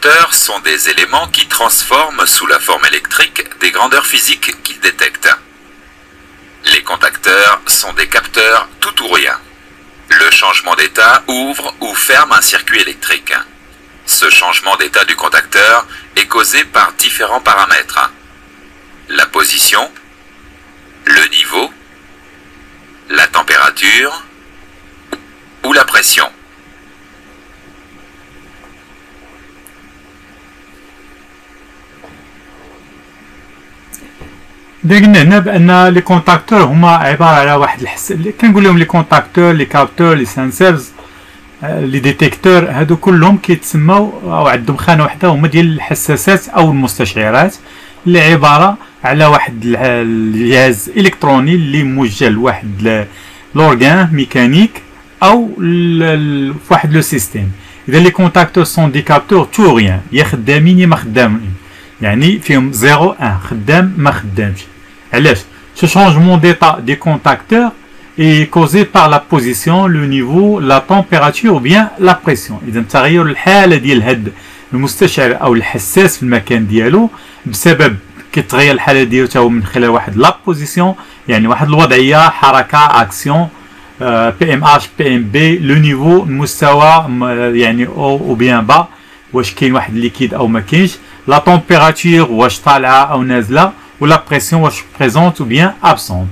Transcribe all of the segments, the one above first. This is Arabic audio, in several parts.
contacteurs sont des éléments qui transforment sous la forme électrique des grandeurs physiques qu'ils détectent. Les contacteurs sont des capteurs tout ou rien. Le changement d'état ouvre ou ferme un circuit électrique. Ce changement d'état du contacteur est causé par différents paramètres. La position, le niveau, la température ou la pression. قلنا هنا بان لي كونتاكتور هما عباره على واحد اللي كنقول لهم لي كونتاكتور لي كابتور لي سانسرز لي ديتيكتور. هادو كلهم كيتسموا او عندهم خانه واحده هما ديال الحساسات او المستشعرات اللي عباره على واحد الجهاز الكتروني اللي موجه لواحد لورغان ميكانيك او فواحد لو سيستيم. اذا لي كونتاكتور سون دي كابتور تو ريان، يا خدامين يا ما خدامين، يعني فيهم 0 1 خدام ما خدامش. علاش؟ ce changement d'état des contacteurs est causé par la position, le niveau, la température ou bien la pression. إذا تغير الحالة ديال هاد المستشعر أو الحساس في المكان ديالو بسبب كتغير الحالة ديالو تا هو من خلال واحد لا بوزيسيون، يعني واحد الوضعية، حركة، أكسيون، بي ام اش بي ام بي، لو نيفو المستوى يعني او او بيان با، واش كاين واحد ليكيد أو ما كاينش، لا température واش طالعة أو نازلة، ou la pression واش présente ou bien absente.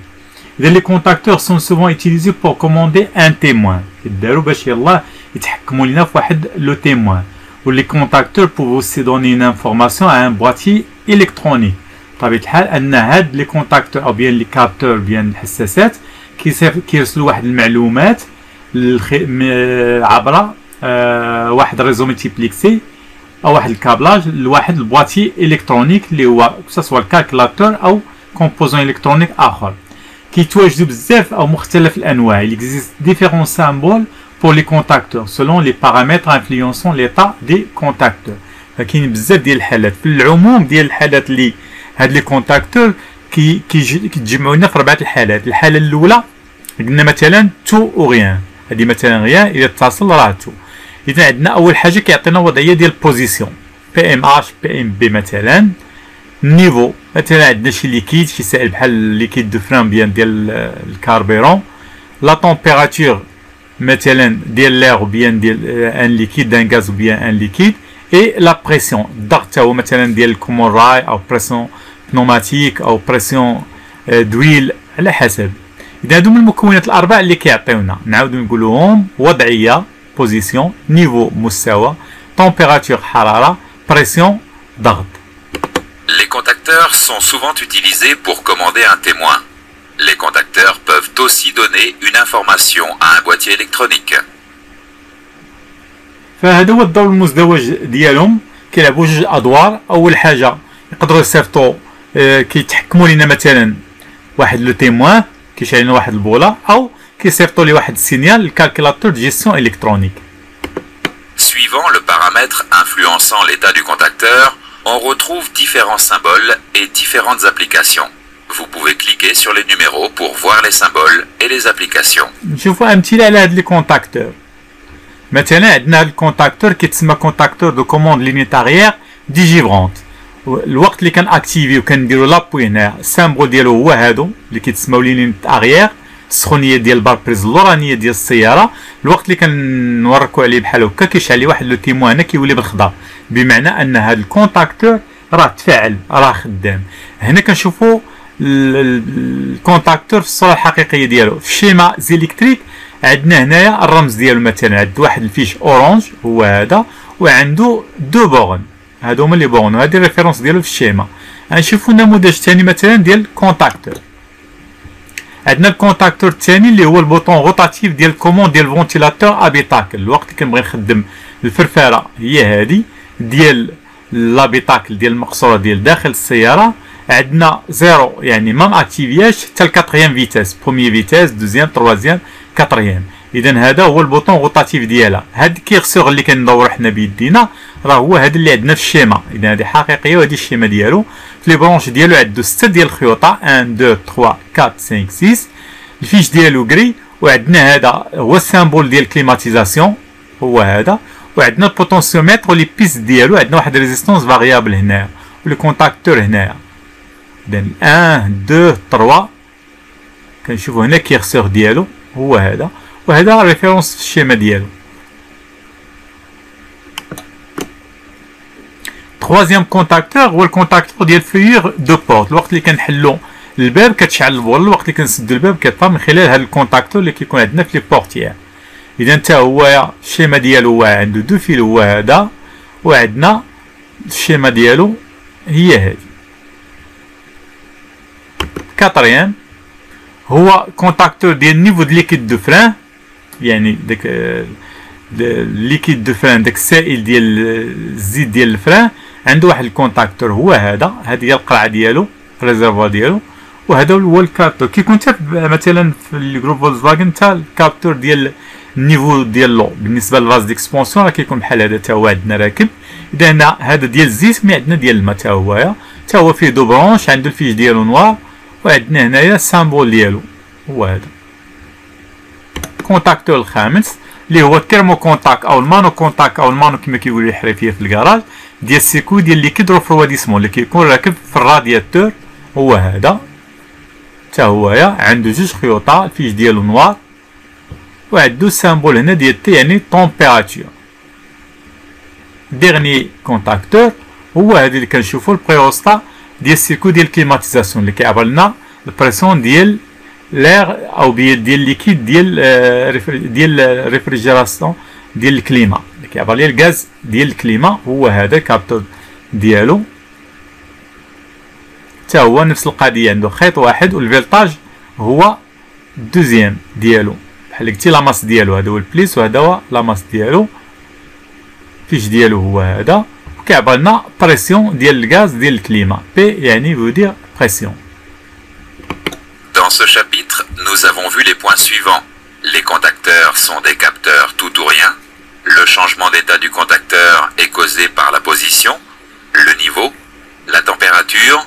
Les contacteurs sont souvent utilisés pour commander un témoin. يداروا باش يلاه يتحكموا لنا في واحد لو témoin. Ou les contacteurs peuvent aussi donner une information à un boîtier électronique. بطبيعة الحال أن هاد les contacteurs أو bien les capteurs bien الحساسات كيرسلوا واحد المعلومات عبر واحد ريزو ملتيبليكسي او واحد الكابلاج لواحد البواتي الكترونيك اللي هو سواء الكالكولاتور او كومبوزون الكترونيك اخر. كيتواجدوا بزاف او مختلف الانواع. il existe différents symboles pour les contacteurs selon les paramètres influençant l'état des contacteurs. فكاين بزاف ديال الحالات. في العموم ديال الحالات اللي هاد لي كونتاكتور كيتجمعوا لنا في 4 الحالات. الحاله الاولى قلنا مثلا تو او غيان، هذه مثلا غيان اذا اتصل راه تو. إذا عندنا أول حاجة كيعطينا وضعية ديال بوزيسيون بي ام اش بي ام بي مثلا. نيفو مثلا عندنا شي ليكيد، شي سائل بحال ليكيد دو فران بيان ديال الكاربيرون. لا تمبيراتور مثلا ديال ليغ بيان ديال ان ليكيد دان غاز بيان ان ليكيد. اي لا بريسيون، الضغط هو مثلا ديال الكومون راي او بريسيون بنوماتيك او بريسيون دويل على حسب. إذا هادو من المكونات الأربع اللي كيعطيونا نعاودو نقولوهم: وضعية position, niveau مستوى, température حرارة, pression ضغط. Les contacteurs sont souvent utilisés pour commander un témoin. Les contacteurs peuvent aussi donner une information à un boîtier électronique. فهذا هو الدور المزدوج ديالهم. كيلعبوا جوج ادوار. اول حاجه يقدروا يصيفطوا كيتحكموا لنا مثلا واحد لو تيموان كيشعل لنا واحد البوله، او كيصيفطوا لي واحد السينيال الكالكولاتور دو جيستيون الكترونيك. Suivant le paramètre influençant l'état du contacteur, on retrouve différents symboles et différentes applications. Vous pouvez cliquer sur les numéros pour voir les symboles et les applications. نشوفوا امثله على هاد لي كونتاكتور. مثلا عندنا هاد الكونتاكتور كيتسمى كونتاكتور دو كوموند لينيت اريير ديجيفرونت. الوقت اللي كان اكتيفي وكنديروا لابوي هنا السامبول ديالو هو هادو اللي كيتسموا لينيت اريير، السخونيه ديال الباربريز اللورانيه ديال السياره. الوقت اللي كنوركو عليه بحال هكا كيشعل لي واحد لو تيموان هنا كيولي بالخضر، بمعنى ان هاد الكونتاكتور راه تفاعل راه خدام. هنا كنشوفوا الكونتاكتور في الصوره الحقيقيه ديالو. في الشيما زيليكتريك عندنا هنايا الرمز ديالو، مثلا عند واحد الفيش اورانج هو هذا، وعنده دو بورن، هادو هما لي بورن، وهذه الريفيرونس ديالو في الشيما. غنشوفوا نموذج ثاني مثلا ديال كونتاكتور. عندنا الكونتاكتور الثاني اللي هو البوطون روتاتيف ديال الكوموند ديال الفونتيلاتور ابيتاكل. الوقت اللي كنبغي نخدم الفرفاره هي هذه ديال لابيتاكل ديال المقصوره ديال داخل السياره. عندنا زيرو يعني ما ماكتيفياش حتى الكاتريام فيتاس، بروميي فيتاس، دوزيام، تروازيام، كاتريام. اذا هذا هو البوطون روتاتيف ديالها. هاد الكيرسور اللي كندورو حنا بيدينا راه هو هذا اللي عندنا في الشيما. اذا هذه حقيقيه وهذه الشيما ديالو. في لي برونش ديالو عنده 6 ديال الخيوطه، 1 2 3 4 5 6. الفيش ديالو كري، وعندنا هذا هو السامبول ديال كليماتيزاسيون هو هذا، وعندنا البوتنسيومتر ولي بيس ديالو عندنا واحد ريزيستونس فاريابل هنا ولي كونتاكتور هنايا. اذا 1 2 3 كنشوفو هنا كيرسور ديالو هو هذا، وهذا ريفيرونس في الشيما ديالو. troisième كونتاكتور هو الكونتاكتور ديال فيور دو بورت. الوقت اللي كنحلو الباب كتشعل البول، الوقت اللي كنسدو الباب كيطفى من خلال هذا الكونتاكتور اللي كيكون عندنا في لي بورتيير. اذا حتى هو الشيما ديالو هو عنده دو فيل هو هذا، وعندنا الشيما ديالو هي هذه. كاتريام هو كونتاكتور ديال نيفو د ليكيد دو فران، يعني داك ليكيد دو فران داك السائل ديال الزيت ديال الفران عنده واحد الكونتاكتور هو هذا، هذه هي القرعه ديالو الريزرفوار ديالو، وهذا هو الكابتور. كيكون حتى مثلا في الجروب فولكسفاغن حتى الكابتور ديال النيفو ديال لو بالنسبه للفاز ديكسبونسيون راه كيكون بحال هذا حتى هو عندنا راكب. اذا هنا هذا ديال الزيت مي عندنا ديال الماء حتى هو فيه دو برونش، عنده الفيش ديالو نوار، وعندنا هنايا السامبول ديالو هو هذا. الكونتاكتور الخامس اللي هو التيرمو كونتاك او المانو كونتاك او المانو كما كيقولوا الحرفيه في الكراج ديال السيكو ديال ليكيد روفرواديسمون اللي كيكون راكب في الرادياتور هو هذا. حتى هو عنده جوج خيوطه، الفيش ديالو نوار، وعنده السامبول هنا ديال تي يعني طومبيراتور. ديرني كونتاكتور هو هذا اللي كنشوفو البريوستا ديال السيكو ديال الكليماتيزاسيون اللي كيعبر لنا البريسيون ديال لير او ديال ليكيد ديال ريفريجيراسيون ديال الكليما اللي كيعبر لي الغاز ديال الكليما هو هذا الكابتور ديالو. حتى هو نفس القضيه عنده خيط واحد، والفيلتاج هو دوزيام ديالو بحال قلتي لاماس ديالو هذا هو البليس وهذا هو لاماس ديالو. الفيش ديالو هو هذا، وكيعبر لنا بريسيون ديال الغاز ديال الكليما بي يعني veut dire pression. Dans ce chapitre, nous avons vu les points suivants. Les contacteurs sont des capteurs tout ou rien. Le changement d'état du contacteur est causé par la position, le niveau, la température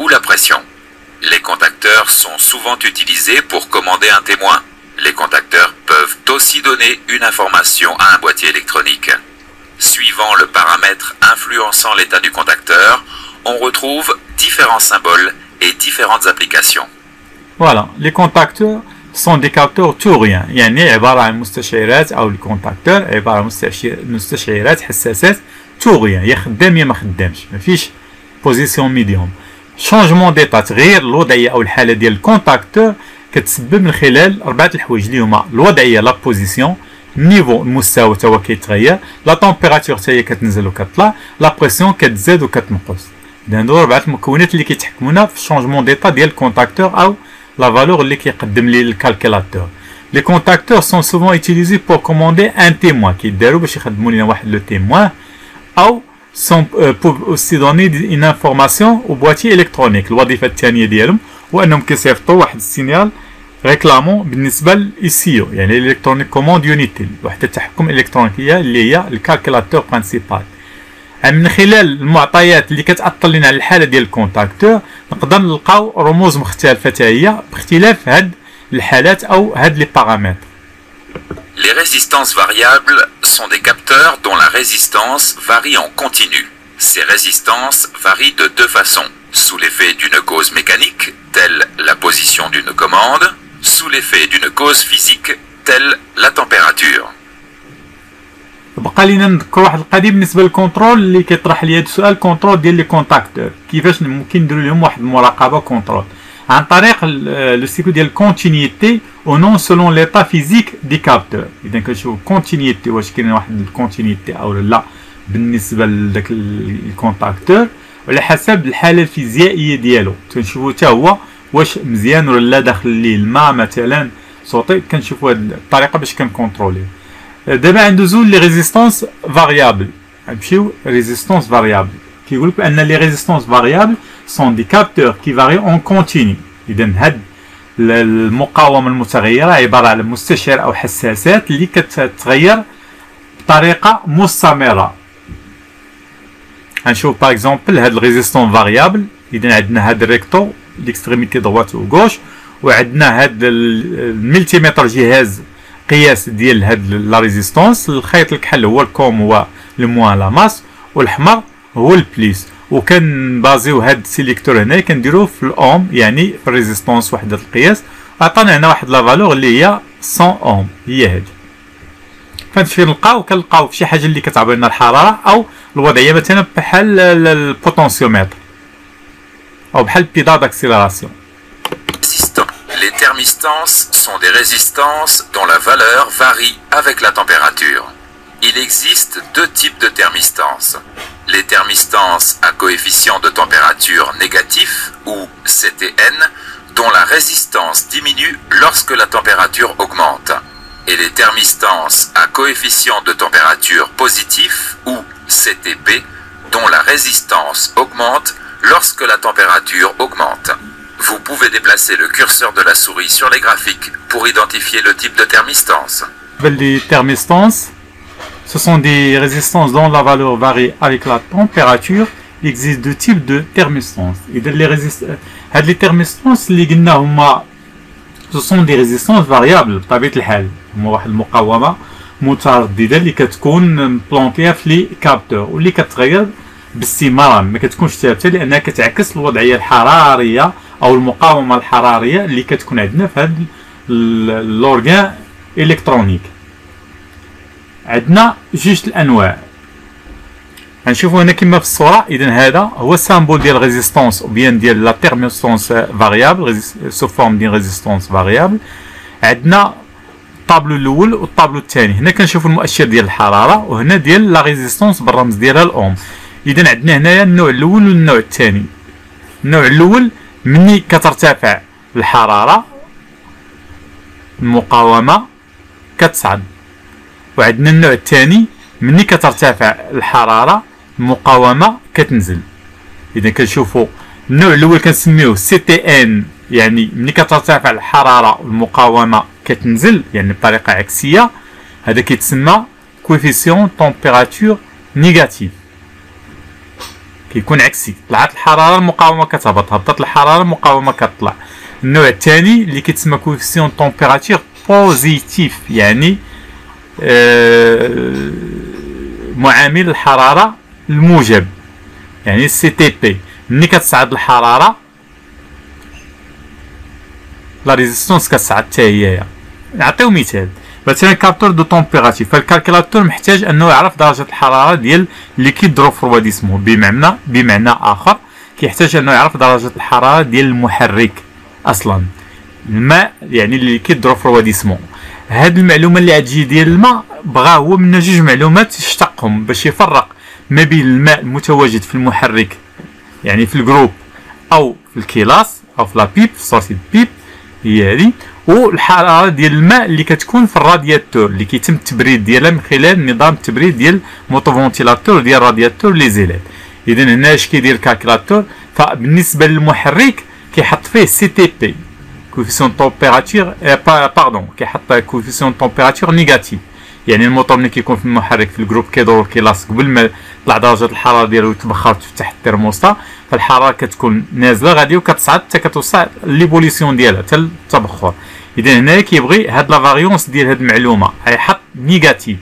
ou la pression. Les contacteurs sont souvent utilisés pour commander un témoin. Les contacteurs peuvent aussi donner une information à un boîtier électronique. Suivant le paramètre influençant l'état du contacteur, on retrouve différents symboles et différentes applications. Voilà, les contacteurs sont des capteurs tout ou rien. يعني عبارة عن مستشعرات أو الكونتاكتور عبارة عن مستشعرات حساسات tout ou rien، يا خدام يا ما خدامش، مفيش بوزيسيون ميديوم. شونجمون ديتا تغيير الوضعية أو الحالة ديال الكونتاكتور كتسبب من خلال أربعة الحوايج اللي هما الوضعية لا بوزيسيون، النيفو المستوى تا هو كيتغير، لا تمبيراتور تا هي كتنزل وكتطلع، لا بريسيون كتزاد وكتنقص. إذا هادو أربعة المكونات اللي كيتحكمونا في الشونجمون ديتا ديال الكونتاكتور أو la valeur اللي كيقدم لي الكالكيلاتور. Les contacteurs sont souvent utilisés pour commander un témoin كيداروا باش يخدموا لنا واحد لو témoin أو sont pour aussi donner une information au boîtier électronique. الوظيفة الثانية ديالهم هو أنهم كيصيفطوا واحد السينيال ريكلامون بالنسبة للإيسيو يعني الإلكترونيك كوموند يونيتي، وحدة التحكم الإلكترونيكية اللي هي الكالكيلاتور برينسيبال. من خلال المعطيات اللي كتأثر لنا على الحالة ديال الكونتاكتور نقدر نلقاو رموز مختلفة حتى هي باختلاف هاد الحالات أو هاد لي بارامتر. Les résistances variables sont des capteurs dont la résistance varie en continu. Ces résistances varient de deux façons, sous l'effet d'une cause mécanique, telle la position d'une commande, sous l'effet d'une cause physique, telle la température. بقى لينا نذكر واحد القضيه بالنسبه للكونترول اللي كيطرح لي هذا السؤال، كونترول ديال لي كونتاكتور كيفاش ممكن نديروا لهم واحد المراقبه كونترول عن طريق لو سيكو ديال الكونتينيتي او نون سولون ليطا فيزيك دي كابتور. اذا كنشوف كونتينيتي واش كاين واحد الكونتينيتي او لا بالنسبه لذاك الكونتاكتور وعلى حسب الحاله الفيزيائيه ديالو تنشوفوا حتى هو واش مزيان ولا لا داخل ليه الماء مثلا صوتي. كنشوفوا هذه الطريقه باش كنكونترولي. دابا ندوزو لي ريزيستونس فاريابل، نمشيو ريزيستونس فاريابل. كيقول لك ان لي ريزيستونس فاريابل سون دي كابتور كي فاري اون كونتيني. اذا هاد المقاومه المتغيره عباره على مستشعر او حساسات اللي كتتغير بطريقه مستمره. غنشوف باغ اكزومبل هاد الريزيستون فاريابل. اذا عندنا هاد الريكتو ليكستريميتي دوات و غوش، وعندنا هاد الملتيمتر جهاز قياس ديال هاد لا ريزيستونس. الخيط الكحل هو الكوم هو الموان لا ماس، والحمر هو البليس. وكان بازيو هاد السيليكتور هنا كنديروه في الاوم يعني في الريزيستونس وحده القياس. عطانا هنا واحد لا فالور اللي هي 100 اوم هي هادي. فهادشي فين كنلقاو فشي حاجه اللي كتعبر لنا الحراره او الوضعيه مثلا بحال البوتونسيومتر او بحال البيدال d'accélération. Les thermistances sont des résistances dont la valeur varie avec la température. Il existe deux types de thermistances. Les thermistances à coefficient de température négatif ou CTN, dont la résistance diminue lorsque la température augmente. Et les thermistances à coefficient de température positif ou CTP, dont la résistance augmente lorsque la température augmente. Vous pouvez déplacer le curseur de la souris sur les graphiques pour identifier le type de thermistance. Les thermistances, ce sont des résistances dont la valeur varie avec la température. Il existe deux types de thermistances. Et les thermistances, ce sont des résistances variables. طبيعة الحال هما واحد المقاومة مترددة اللي كتكون مبلونطية في لي كابتور واللي كتغير باستمرار، ما كتكونش ثابتة لأنها كتعكس الوضعية الحرارية أو المقاومة الحرارية اللي كتكون عندنا في هاد الأورغان إلكترونيك. عندنا جوج الأنواع غنشوفو هنا كما في الصورة. إذا هذا هو السامبول ديال ريزيستونس أو بيان ديال لا تيرميستونس فاريابل سو فورم ديال ريزيستونس فاريابل. عندنا الطابلو الأول والطابلو الثاني. هنا كنشوفو المؤشر ديال الحرارة وهنا ديال لا ريزيستونس بالرمز ديالها الأوم. إذا عندنا هنايا النوع الأول والنوع الثاني. النوع الأول مني كترتفع الحرارة المقاومة كتصعد، وعندنا النوع الثاني مني كترتفع الحرارة المقاومة كتنزل. إذا كنشوفوا النوع الأول كنسميوه CTN يعني مني كترتفع الحرارة المقاومة كتنزل يعني بطريقة عكسية، هذا كيتسمى كوفيسيون تمبيراتور نيجاتيف، كيكون عكسي. طلعت الحرارة المقاومة كتهبط، هبطت الحرارة المقاومة كتطلع. النوع الثاني اللي كيتسمى كوفيسيون تمبيراتور بوزيتيف يعني معامل الحرارة الموجب يعني CTP. ملي كتصعد الحرارة لا ريزيستونس كتصعد حتى هي. نعطيو مثال مثلا كابتور دو تمبيراتيف، فالكالكيلاتور محتاج انه يعرف درجة الحرارة ديال ليكيد روفرواديسمون، بمعنى اخر كيحتاج انه يعرف درجة الحرارة ديال المحرك اصلا الماء يعني ليكيد روفرواديسمون. هاد المعلومة اللي غتجي ديال الماء بغا هو من جوج معلومات يشتقهم باش يفرق ما بين الماء المتواجد في المحرك يعني في الجروب او في الكيلاس او في لابيب في سورسي البيب هي هادي، والحراره ديال الماء اللي كتكون في الرادياتور اللي كيتم التبريد ديالها من خلال نظام التبريد ديال موتوفونتيلاتور ديال الرادياتور لي زيلات. اذا هنا اش كيدير الكالكيلاتور؟ فبالنسبه للمحرك كيحط فيه CTP كوفيسيون تمبيراتور كيحط كوفيسيون تمبيراتور نيجاتيف يعني الموتور ملي كيكون في المحرك في الجروب كيدور كيلاص قبل ما طلع درجه الحراره ديالو يتبخر تفتح الترموستا، فالحراره كتكون نازله غادي وكتصعد حتى كتوصل ليبوليسيون ديالها حتى التبخر. اذا هنا كيبغي هاد لا فاريونس ديال هاد المعلومه غيحط نيجاتيف،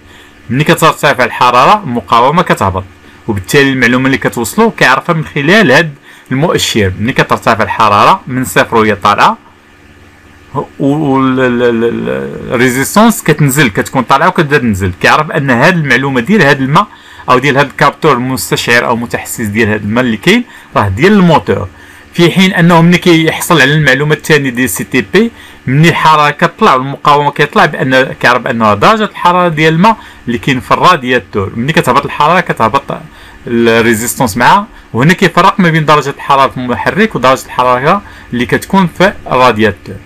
ملي كترتفع الحراره المقاومه كتهبط، وبالتالي المعلومه اللي كتوصلو كيعرفها من خلال هاد المؤشر. ملي كترتفع الحراره من صفر وهي طالعه والريزيستونس كتنزل كتكون طالعه وكتبدا تنزل، كيعرف ان هاد المعلومه ديال هاد الماء او ديال هاد الكابتور المستشعر او متحسس ديال هاد الماء اللي كاين راه ديال الموتور، في حين انه ملي كيحصل على المعلومه الثانيه ديال CTP ملي الحراره كتطلع والمقاومه كيطلع بان كيعرف ان درجه الحراره ديال الماء اللي كاين في الرادياتور ملي كتهبط الحراره كتهبط الريزيستونس معها، وهنا كيفرق ما بين درجه الحراره في المحرك ودرجه الحراره اللي كتكون في الرادياتور.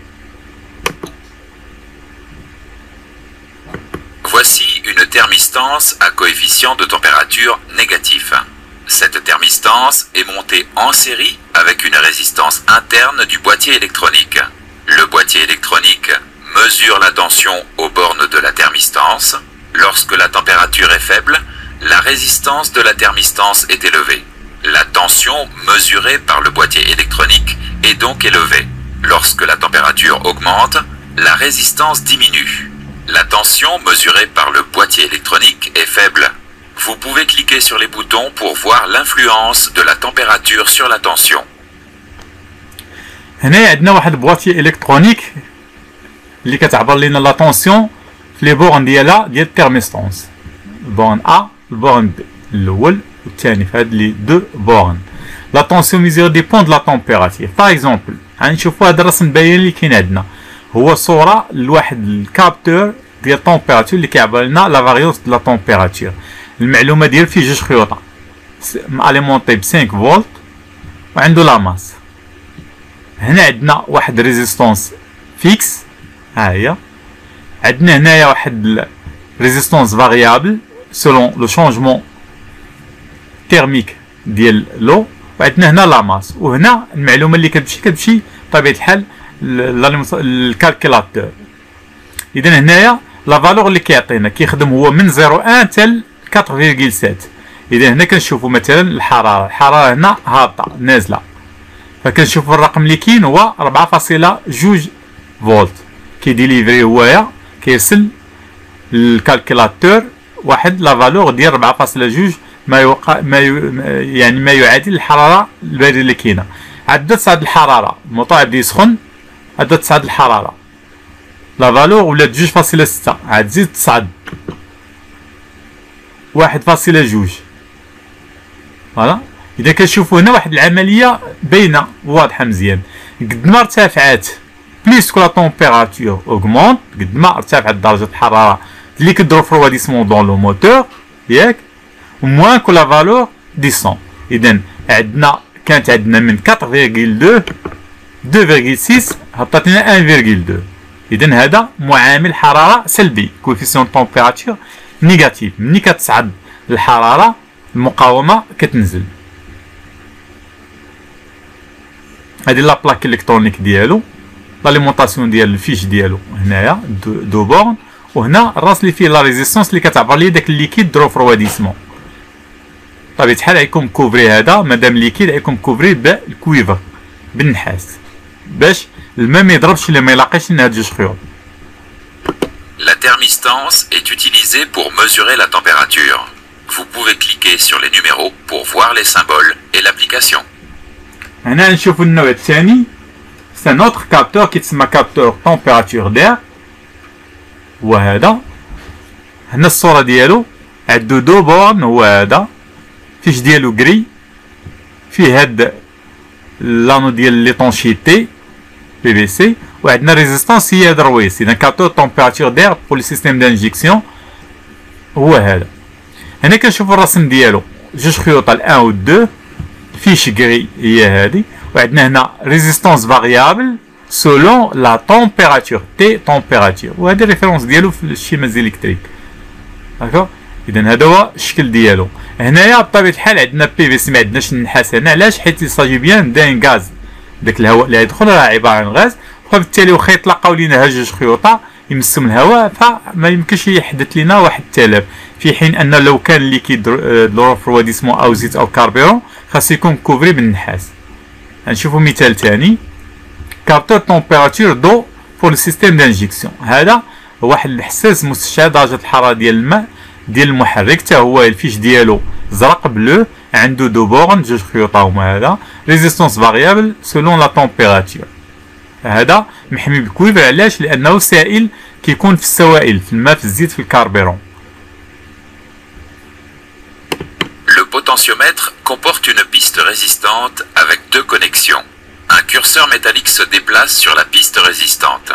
Voici une thermistance à coefficient de température négatif. Cette thermistance est montée en série avec une résistance interne du boîtier électronique. Le boîtier électronique mesure la tension aux bornes de la thermistance. Lorsque la température est faible, la résistance de la thermistance est élevée. La tension mesurée par le boîtier électronique est donc élevée. Lorsque la température augmente, la résistance diminue. La tension mesurée par le boîtier électronique est faible. Vous pouvez cliquer sur les boutons pour voir l'influence de la température sur la tension. هنا عندنا واحد بواتي الكترونيك اللي كتعبر لنا لا طونسيون في لي بورن ديالها ديال التيرميستونس. البورن ا البورن بي الاول والثاني في هاد لي دو بورن. لا طونسيون ميزور ديبون دو لا تمبيراتير. باغ اكزومبل غنشوفوا هذا الرسم باين اللي كاين عندنا هو صوره لواحد الكابتور ديال التمبيراتير اللي كيعبر لنا لا فاريونس دو لا تمبيراتير. المعلومه ديال فيه جوج خيوطه اليمونطي ب 5 فولت وعنده لا ماس. هنا عندنا واحد ريزيستونس فيكس ها هي. عندنا هنايا واحد ريزيستونس فاريابل سولون لو شونجمون تيرميك ديال لو. وعندنا هنا لا ماس. وهنا المعلومه اللي كتمشي بطبيعه الحال الكالكيلاتور. اذا هنايا لا فالور اللي كيعطينا كيخدم هو من 0.1 حتى 4.7. اذا هنا كنشوفوا مثلا الحراره هنا هابطه نازله فكنشوفوا الرقم اللي كاين هو 4.2 فولت كيديليفري هوايا كيرسل للكالكيلاتور واحد لا فالور ديال 4.2 ما يعادل الحراره البارده اللي كاينه. عاد تصعد الحراره الموطور عاد يسخن عاد تصعد الحراره لا فالور ولات 2.6 عاد تزيد تصعد 1.2 فوالا. اذا كنشوفوا هنا واحد العمليه باينه واضحه مزيان. قد ما ارتفعت بليس كو لا تمبيراتور اوغمونت قد ما ارتفعت درجه الحراره اللي كديرو فروديسمون دون لو موتور ياك موان كو لا فالور ديسون. اذا عندنا كانت عندنا من 4.2 2.6 هبطت لنا 1.2. اذا هذا معامل حراره سلبي كوفيسيون تمبيراتور نيجاتيف. ملي كتصعد الحراره المقاومه كتنزل. هذه لا بلاك الكترونيك ديالو لاليمونطاسيون ديال الفيش ديالو هنايا دو بورن. وهنا الراس اللي فيه لا ريزيستونس اللي كتعبر لي داك الليكيد درو فروديسمون. بطبيعه الحال غيكون كوفري هذا مادام ليكيد غيكون كوفري بالكويفر بالنحاس باش الماء ما يضربش اللي ما يلاقيش لنا هاد جوج خيوط. La thermistance est utilisée pour mesurer la température. Vous pouvez cliquer sur les numéros pour voir les symboles et l'application. هنا نشوفوا النوع الثاني سي نوتر كابتور كيتسمى كابتور تمبيراتور دير. وهذا هنا الصوره ديالو عندو دو بورن. هو هذا فيش ديالو كري فيه هاد لانو ديال ليطونشيتي بي بي سي وعندنا ريزيستانس هي هاد الرويس. اذا كابتور تمبيراتور دير بور لي سيستيم دانجيكسيون هو هذا. هنا كنشوفوا الرسم ديالو جوج خيوط ال1 و 2 فيش كري هي هادي. وعندنا هنا ريزيستانس فاريابل سولون لا تمبيراتور تي تمبيراتور. وهذه الريفيرونس ديالو في الشيماز الكتريك داكوغ. اذا هذا هو الشكل ديالو. هنايا بطبيعه الحال عندنا بي في سي ما عندناش النحاس هنا. علاش؟ حيت يصاجي بيان دان غاز داك الهواء اللي يدخل راه عباره عن غاز. وبالتالي واخا يطلقاو لينا هاد جوج خيوطه يمسوا من الهواء فما يمكنش يحدث لنا واحد التلف. في حين ان لو كان ليكيد دو فروديسمون او زيت او كاربيرون خاص يكون كوفري بالنحاس. نشوفوا مثال ثاني كابتور تمبيراتور دو بور السيستيم دانجيكسيون. هذا واحد الحساس مستشعر درجه الحراره ديال الماء ديال المحرك حتى هو الفيش ديالو زرق بلو عنده دو بورن جوج خيوطه هما هذا ريزيستونس فاريابل سولون لا تمبيراتور. هذا محمي بالكويفر. علاش؟ لانه سائل كيكون في السوائل في الماء في الزيت في الكاربيرون. Le potentiomètre comporte une piste résistante avec deux connexions. Un curseur métallique se déplace sur la piste résistante.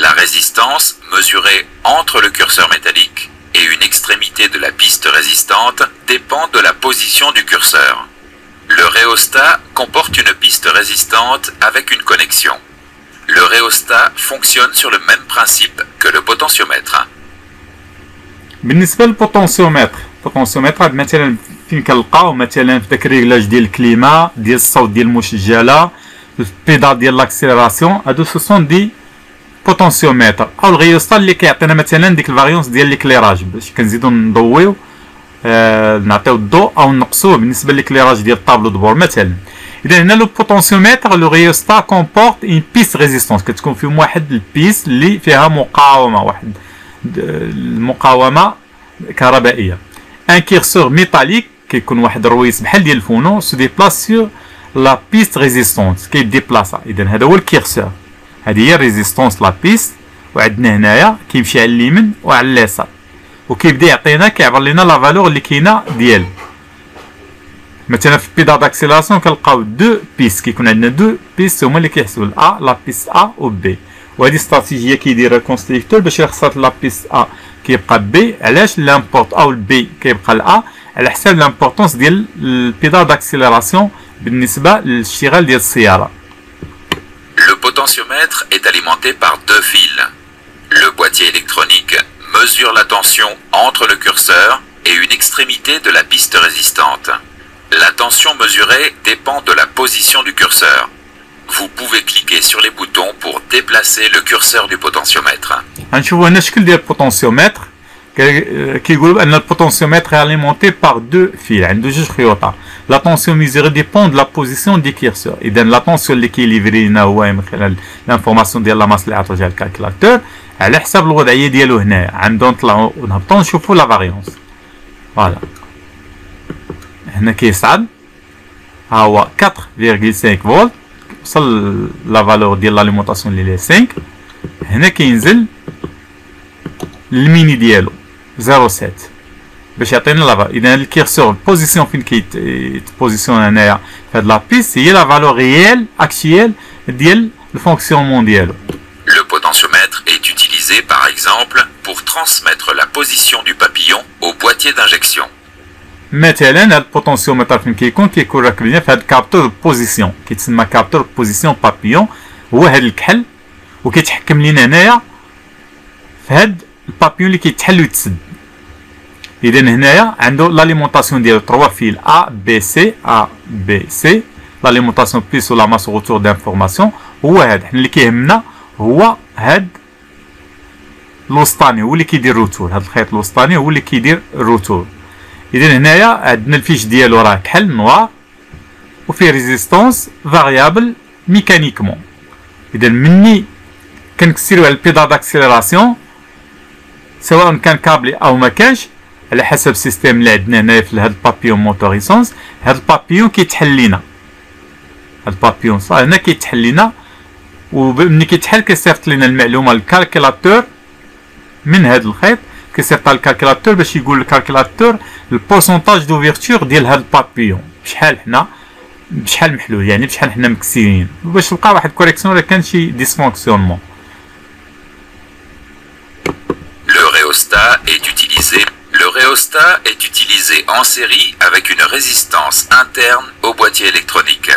La résistance mesurée entre le curseur métallique et une extrémité de la piste résistante dépend de la position du curseur. Le rhéostat comporte une piste résistante avec une connexion. Le rhéostat fonctionne sur le même principe que le potentiomètre. بالنسبه للبوتونسيومتر البوتونسيومتر مثلا فين كنلقاو مثلا في داك الريغلاج ديال الكليما ديال الصوت ديال المسجله البيدال ديال لاكسيليراسيون هادو سو سون دي بوتونسيومتر. او الغيوستا اللي كيعطينا مثلا ديك الفاريونس ديال ليكليراج باش كنزيدو نضويو نعطيو الضوء او نقصوه بالنسبه للكليراج ديال الطابلو دبور مثلا. اذا هنا لو بوتونسيومتر لو غيوستا كومبورت اون بيس ريزيستونس كتكون فيهم واحد البيس اللي فيها مقاومه واحد المقاومه كهربائيه. ان كيرسور ميتاليك كيكون واحد الرويس بحال ديال الفونو سو ديبلاس سور لا بيست ريزيستونس كيديبلاصا. اذا هذا هو الكيرسور، هذه هي الريزيستونس لا بيست، وعندنا هنايا كيمشي على اليمين وعلى اليسار وكيبدا يعطينا كيعبر لنا لا فالور اللي كاينه ديالو. مثلا في البيدال داكسيلاسيون كنلقاو دو بيست، كيكون عندنا دو بيست هما اللي كيحسبوا ا لا بيست ا و بي، وهذه استراتيجيه كيديرها الكونستركتور باش يخسر لا بيست ا كيبقى بي. علاش لامبورط او البي كيبقى لا؟ على حساب لامبورطونس ديال البيدال داكسيلاسيون بالنسبه للاشتغال ديال السياره. Le potentiomètre est alimenté par deux fils. Le boîtier électronique mesure la tension entre le curseur et une extrémité de la piste résistante. La tension mesurée dépend de la position du curseur. Vous pouvez cliquer sur les boutons pour déplacer le curseur du potentiomètre. غنشوفوا هنا الشكل ديال البوتنسيومتر. كيقولوا ان البوتنسيومتر est alimenté par deux fils، عنده جوج خيوطه. La tension mesurée dépend de la position du curseur. إذا la tension اللي كيليفري لنا هو من خلال الانفورماسيون ديال لا ماس اللي عطاو جا الكالكولاتور على حساب الوضعيه ديالو هنايا. عندو نطلعوا ونهبطوا نشوفوا لا فاريونس. فوالا هنا كيصعد ها هو 4.5 فولت وصل لا فالور ديال لاليمونطاسيون اللي هي 5. هنا كينزل الميني ديالو 0.7 باش يعطينا لا فالور. اذا الكيرسور البوزيسيون فين كيتبوزيسيون هنايا في هاد لا بيست هي لا فالور ريال اكتيال ديال الفونكسيونمون ديالو. Le potentiomètre est utilisé par exemple pour transmettre la position du papillon au boîtier d'injection. مثلا هاد البوتنسيومتر فين كيكون راكب لينا في هاد الكابتور بوزيسيون كيتسمى كابتور بوزيسيون بابيون، هو هاد الكحل وكيتحكم لينا هنايا في هاد البابيون اللي كيتحل ويتسد. اذا هنايا عنده لاليمونطاسيون ديالو 3 فيل ا بي سي ا بي سي، لاليمونطاسيون بليس ولا ماس روتور دانفورماسيون. هو هاد حنا اللي كيهمنا هو هاد الوسطاني هو اللي كيدير روتور، هاد الخيط الوسطاني هو اللي كيدير روتور. اذا هنايا عندنا الفيش ديالو راه كحل نوار وفيه ريزيستونس فاريابل ميكانيكمون. اذا مني كنكسيرو على البيدال داكسيليراسيون سواء كان كابلي او ما كانش على حسب السيستيم اللي عندنا هنايا في هاد البابيون موتوريسونس. هاد البابيون كيتحل لينا، هاد البابيون صافي هنا كيتحل لينا، وملي كيتحل كيصيفط لينا المعلومه للكالكيلاتور من هاد الخيط، كيصيفط الكالكيلاتور باش يقول للكالكيلاتور البورسونتاج دوفيرتور ديال هاد البابيون بشحال حنا بشحال محلول، يعني بشحال حنا مكسيين باش تلقى واحد كوريكسيون ولا كان شي ديسفونكسيونمون. Le rhéostat est utilisé en série avec une résistance interne au boîtier électronique.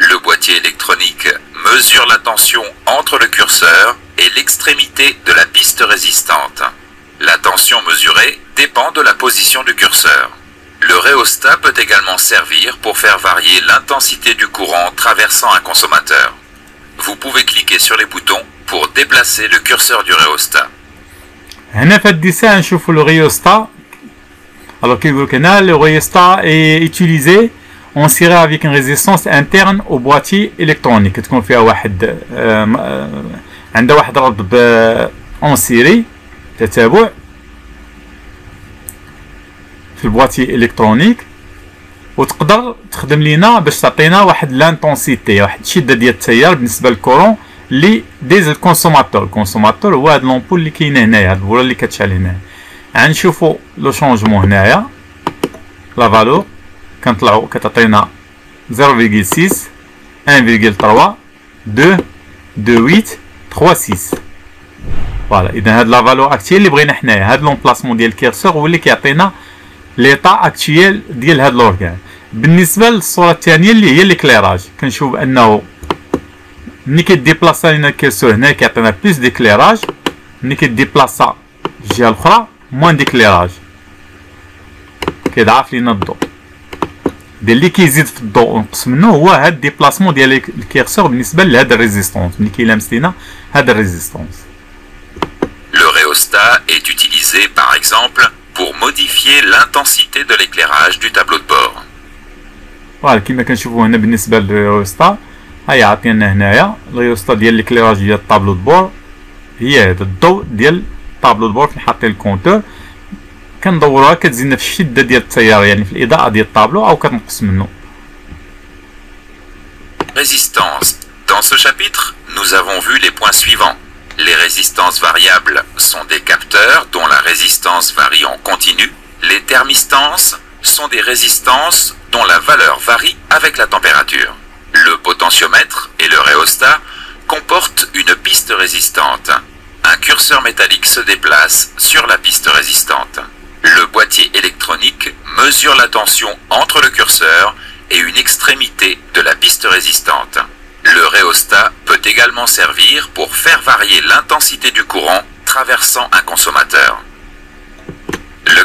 Le boîtier électronique mesure la tension entre le curseur et l'extrémité de la piste résistante. La tension mesurée dépend de la position du curseur. Le rhéostat peut également servir pour faire varier l'intensité du courant traversant un consommateur. Vous pouvez cliquer sur les boutons pour déplacer le curseur du rhéostat. هنا في الديسان نشوفوا لو ريوستا. alors كيقول لك هنا لو ريوستا est utilisé en série avec une résistance interne au boîtier électronique. تكون فيها واحد عندها واحد ربط اون سيري تتابع في البواتي الكترونيك، وتقدر تخدم لينا باش تعطينا واحد لانتونسيتي واحد الشده ديال التيار بالنسبه للكورون اللي ديز الكونسوماتور. الكونسوماتور هو هاد لومبول اللي كاينه هنايا، هاد البوله اللي كتشعل هنا. غنشوفوا لو شونجمون هنايا لا فالور كنطلعوا كتعطينا 0.6 1.3 2 2.8 3.6. فوالا اذا هاد لا فالور اكتيال اللي بغينا حنايا، هاد لومبلاسمون ديال الكيرسور هو اللي كيعطينا ليطا اكتيال ديال هاد لورغان. بالنسبه للصوره الثانيه اللي هي ليكليراج، كنشوف انه ملي كيديبلاصا لينا الكيرسور هنا كيعطينا بلوس ديكليراج، ملي كيديبلاصا الجهه الاخرى موان ديكليراج، كيضعف لينا الضوء. اللي كيزيد في الضوء ونقص منه هو هاد الديبلاسمون ديال الكيرسور بالنسبه لهاد الريزيستونس ملي كيلامس لينا هاد الريزيستونس. Le rhéostat est utilisé par exemple pour modifier l'intensité de l'éclairage du tableau de bord. فوالا كيما كنشوفوا هنا بالنسبه للريوستا هيا عطينا هنايا الريوستا ديال ليكليراج ديال الطابلو دو بور، هي هذا الضوء ديال الطابلو دبور فين حاطين الكونتور كندوروها كتزيدنا في الشده ديال التيار يعني في الاضاءه ديال الطابلو او كتنقص منه. Résistance. Dans ce chapitre, nous avons vu les points suivants. Les résistances variables sont des capteurs dont la résistance varie en continu. Les thermistances sont des résistances dont la valeur varie avec la température. Le potentiomètre et le rhéostat comportent une piste résistante. Un curseur métallique se déplace sur la piste résistante. Le boîtier électronique mesure la tension entre le curseur et une extrémité de la piste résistante. Le rhéostat peut également servir pour faire varier l'intensité du courant traversant un consommateur. Le